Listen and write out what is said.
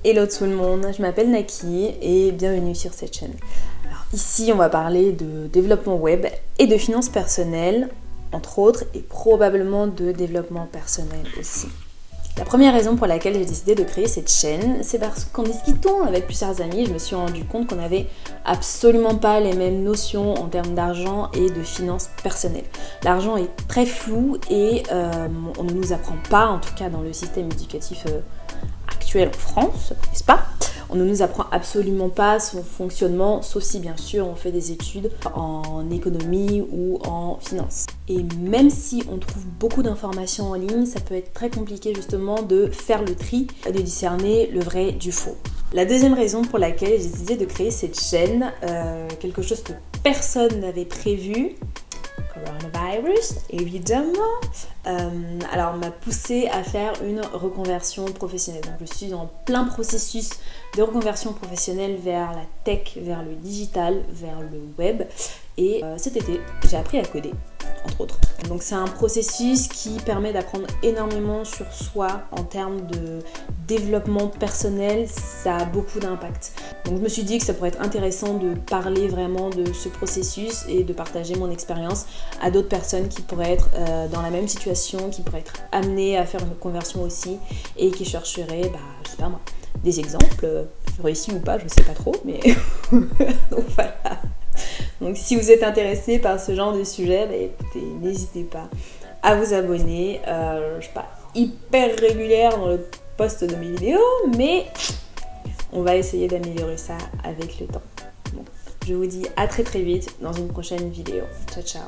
Hello tout le monde, je m'appelle Naki et bienvenue sur cette chaîne. Alors ici on va parler de développement web et de finances personnelles, entre autres, et probablement de développement personnel aussi. La première raison pour laquelle j'ai décidé de créer cette chaîne, c'est parce qu'en discutant avec plusieurs amis, je me suis rendu compte qu'on n'avait absolument pas les mêmes notions en termes d'argent et de finances personnelles. L'argent est très flou et on ne nous apprend pas, en tout cas dans le système éducatif actuel en France, n'est-ce pas ? On ne nous apprend absolument pas son fonctionnement, sauf si bien sûr on fait des études en économie ou en finance. Et même si on trouve beaucoup d'informations en ligne, ça peut être très compliqué justement de faire le tri, de discerner le vrai du faux. La deuxième raison pour laquelle j'ai décidé de créer cette chaîne, quelque chose que personne n'avait prévu, coronavirus, évidemment, alors m'a poussé à faire une reconversion professionnelle. Donc je suis en plein processus de reconversion professionnelle vers la tech, vers le digital, vers le web. Et cet été, j'ai appris à coder, entre autres. Donc c'est un processus qui permet d'apprendre énormément sur soi en termes de développement personnel, ça a beaucoup d'impact. Donc je me suis dit que ça pourrait être intéressant de parler vraiment de ce processus et de partager mon expérience à d'autres personnes qui pourraient être dans la même situation, qui pourraient être amenées à faire une conversion aussi et qui chercheraient, je sais pas moi, des exemples, réussis ou pas, je sais pas trop, mais donc voilà. Donc si vous êtes intéressé par ce genre de sujet, écoutez, n'hésitez pas à vous abonner. Je suis pas hyper régulière dans le post de mes vidéos, mais on va essayer d'améliorer ça avec le temps. Bon, je vous dis à très vite dans une prochaine vidéo. Ciao ciao.